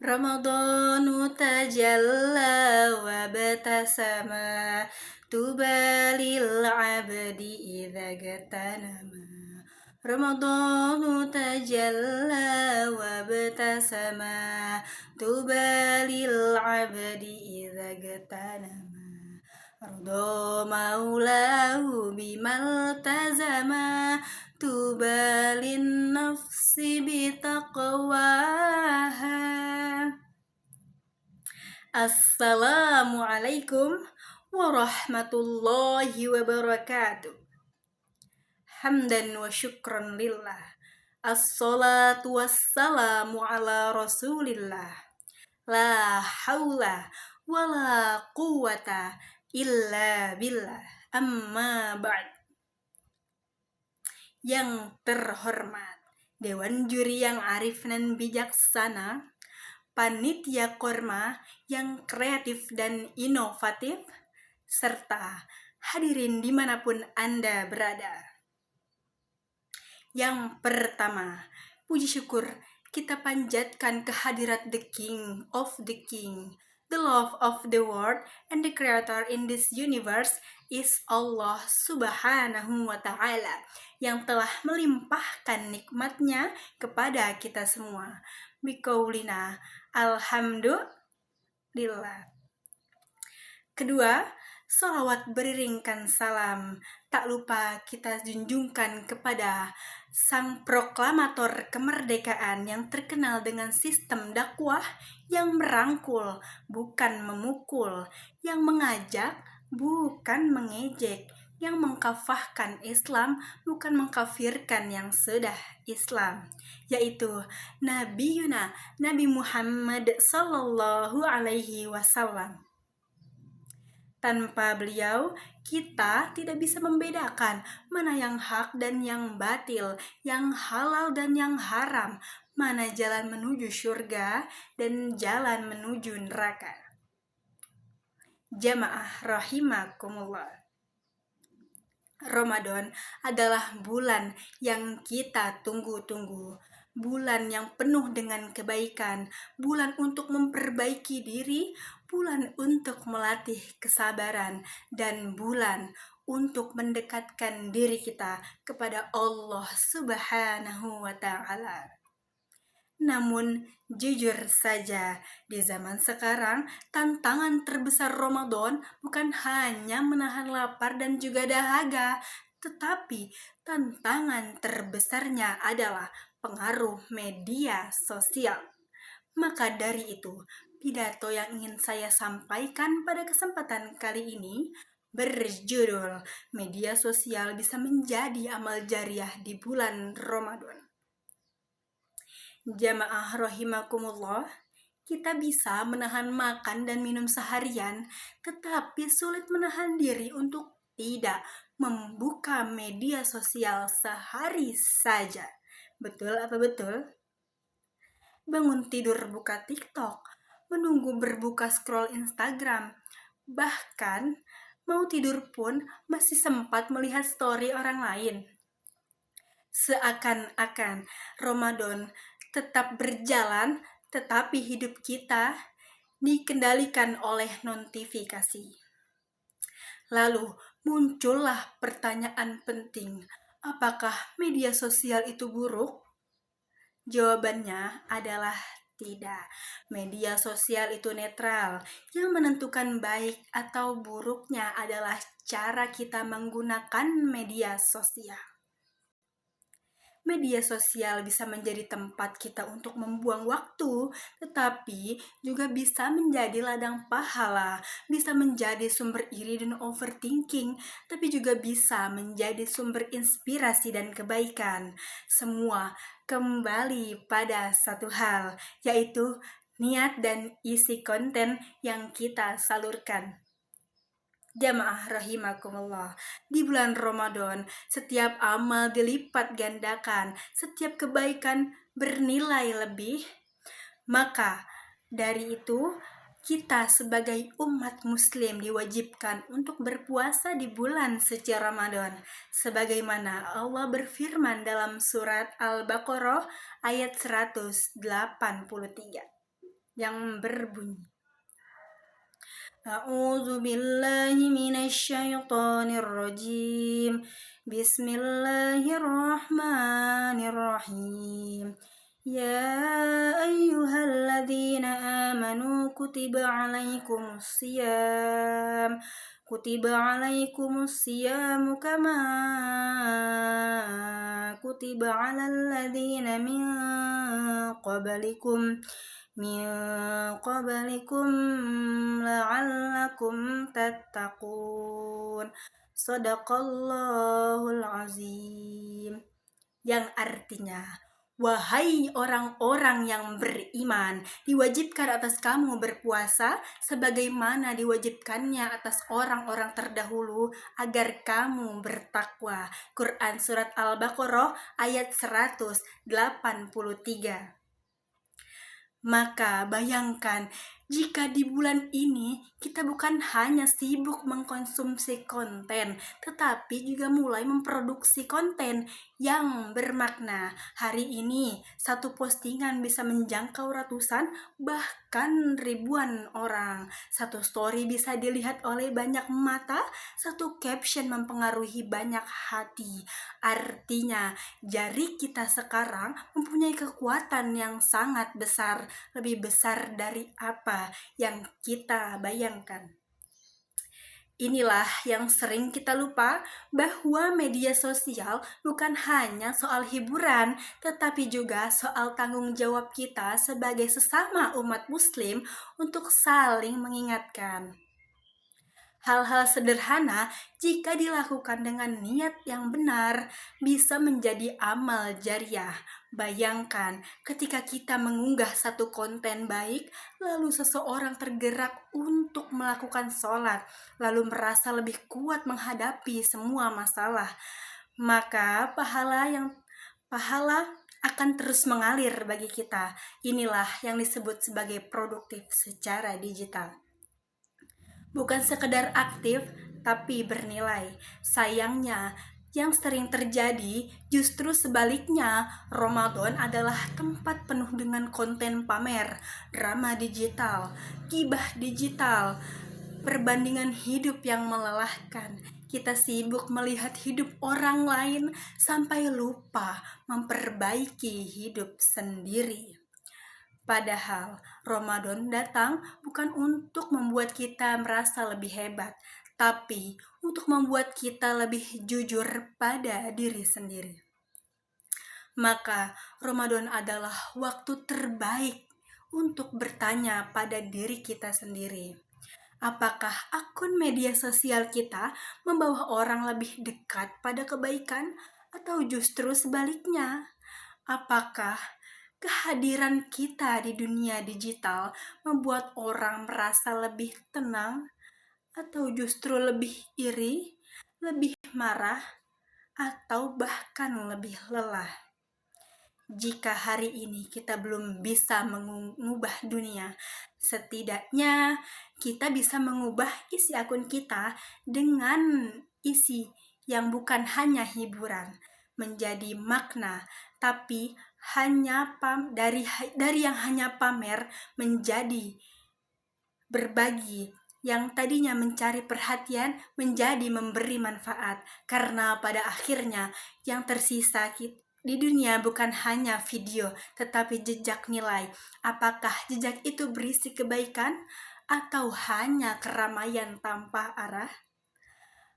رمضان تجلى وابتسما طوبى للعبد إذا اغتنما رمضان تجلى وابتسما طوبى للعبد إذا اغتنما رضى مولاه بما التزما طوبى للنفس بتقواها. Assalamualaikum warahmatullahi wabarakatuh. Hamdan wa syukran lillah. Assalatu wassalamu ala rasulillah. La hawla wa la quwata illa billah. Amma ba'd. Yang terhormat Dewan Juri yang arif dan bijaksana, panitia korma yang kreatif dan inovatif, serta hadirin dimanapun Anda berada. Yang pertama, puji syukur kita panjatkan kehadirat the King of the King, the love of the world, and the creator in this universe is Allah Subhanahu wa Ta'ala, yang telah melimpahkan nikmatnya kepada kita semua. Bikaulina alhamdulillah. Kedua, salawat beriringkan salam tak lupa kita junjungkan kepada sang proklamator kemerdekaan yang terkenal dengan sistem dakwah yang merangkul, bukan memukul, yang mengajak, bukan mengejek, yang mengkafahkan Islam, bukan mengkafirkan yang sudah Islam, yaitu Nabi Muhammad sallallahu alaihi wasallam. Tanpa beliau, kita tidak bisa membedakan mana yang hak dan yang batil, yang halal dan yang haram, mana jalan menuju surga dan jalan menuju neraka. Jamaah rahimakumullah. Ramadan adalah bulan yang kita tunggu-tunggu, bulan yang penuh dengan kebaikan, bulan untuk memperbaiki diri, bulan untuk melatih kesabaran, dan bulan untuk mendekatkan diri kita kepada Allah Subhanahu wa Ta'ala. Namun, jujur saja, di zaman sekarang, tantangan terbesar Ramadan bukan hanya menahan lapar dan juga dahaga, tetapi tantangan terbesarnya adalah pengaruh media sosial. Maka dari itu, pidato yang ingin saya sampaikan pada kesempatan kali ini berjudul Media Sosial Bisa Menjadi Amal Jariah di Bulan Ramadan. Jamaah rahimakumullah, kita bisa menahan makan dan minum seharian, tetapi sulit menahan diri untuk tidak membuka media sosial sehari saja. Betul apa betul? Bangun tidur buka TikTok, menunggu berbuka scroll Instagram, bahkan mau tidur pun masih sempat melihat story orang lain. Seakan-akan Ramadan tetap berjalan, tetapi hidup kita dikendalikan oleh notifikasi. Lalu muncullah pertanyaan penting, apakah media sosial itu buruk? Jawabannya adalah tidak. Media sosial itu netral. Yang menentukan baik atau buruknya adalah cara kita menggunakan media sosial. Media sosial bisa menjadi tempat kita untuk membuang waktu, tetapi juga bisa menjadi ladang pahala, bisa menjadi sumber iri dan overthinking, tapi juga bisa menjadi sumber inspirasi dan kebaikan. Semua kembali pada satu hal, yaitu niat dan isi konten yang kita salurkan. Jamaah rahimakumullah, di bulan Ramadan setiap amal dilipat gandakan, setiap kebaikan bernilai lebih. Maka dari itu kita sebagai umat muslim diwajibkan untuk berpuasa di bulan suci Ramadan, sebagaimana Allah berfirman dalam surat Al-Baqarah ayat 183. yang berbunyi, A'udzu billahi minasyaitonir rajim. Bismillahirrahmanirrahim. Ya ayyuhalladzina amanu kutiba alaikumus siyam kama kutiba alal ladzina min qablikum la'allakum tattaqun. Shadaqallahul azim. Yang artinya, wahai orang-orang yang beriman, diwajibkan atas kamu berpuasa sebagaimana diwajibkannya atas orang-orang terdahulu agar kamu bertakwa. Quran Surat Al-Baqarah ayat 183. Maka bayangkan jika di bulan ini kita bukan hanya sibuk mengkonsumsi konten, tetapi juga mulai memproduksi konten yang bermakna. Hari ini satu postingan bisa menjangkau ratusan bahkan ribuan orang. Satu story bisa dilihat oleh banyak mata, satu caption mempengaruhi banyak hati. Artinya, jari kita sekarang mempunyai kekuatan yang sangat besar, lebih besar dari apa yang kita bayangkan. Inilah yang sering kita lupa, bahwa media sosial bukan hanya soal hiburan, tetapi juga soal tanggung jawab kita sebagai sesama umat muslim untuk saling mengingatkan. Hal-hal sederhana jika dilakukan dengan niat yang benar bisa menjadi amal jariah. Bayangkan ketika kita mengunggah satu konten baik, lalu seseorang tergerak untuk melakukan sholat, lalu merasa lebih kuat menghadapi semua masalah, maka pahala akan terus mengalir bagi kita. Inilah yang disebut sebagai produktif secara digital. Bukan sekedar aktif, tapi bernilai. Sayangnya, yang sering terjadi justru sebaliknya. Ramadan adalah tempat penuh dengan konten pamer, drama digital, gibah digital, perbandingan hidup yang melelahkan. Kita sibuk melihat hidup orang lain sampai lupa memperbaiki hidup sendiri. Padahal Ramadan datang bukan untuk membuat kita merasa lebih hebat, tapi untuk membuat kita lebih jujur pada diri sendiri. Maka Ramadan adalah waktu terbaik untuk bertanya pada diri kita sendiri. Apakah akun media sosial kita membawa orang lebih dekat pada kebaikan atau justru sebaliknya? Apakah kehadiran kita di dunia digital membuat orang merasa lebih tenang atau justru lebih iri, lebih marah, atau bahkan lebih lelah? Jika hari ini kita belum bisa mengubah dunia, setidaknya kita bisa mengubah isi akun kita dengan isi yang bukan hanya hiburan, menjadi makna, tapi hanya dari yang hanya pamer menjadi berbagi, yang tadinya mencari perhatian menjadi memberi manfaat. Karena pada akhirnya yang tersisa di dunia bukan hanya video, tetapi jejak nilai. Apakah jejak itu berisi kebaikan atau hanya keramaian tanpa arah?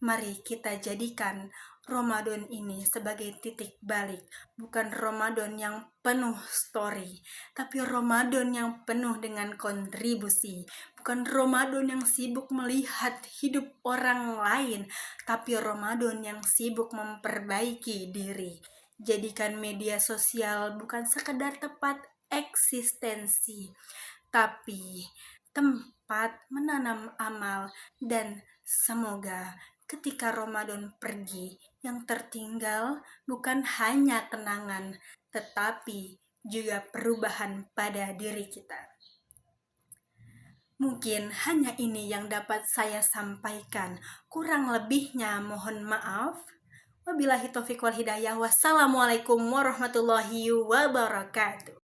Mari kita jadikan Ramadan ini sebagai titik balik. Bukan Ramadan yang penuh story, tapi Ramadan yang penuh dengan kontribusi. Bukan Ramadan yang sibuk melihat hidup orang lain, tapi Ramadan yang sibuk memperbaiki diri. Jadikan media sosial bukan sekedar tempat eksistensi, tapi tempat menanam amal. Dan semoga ketika Ramadan pergi, yang tertinggal bukan hanya kenangan, tetapi juga perubahan pada diri kita. Mungkin hanya ini yang dapat saya sampaikan. Kurang lebihnya mohon maaf. Wabillahi taufiq wal hidayah. Wassalamualaikum warahmatullahi wabarakatuh.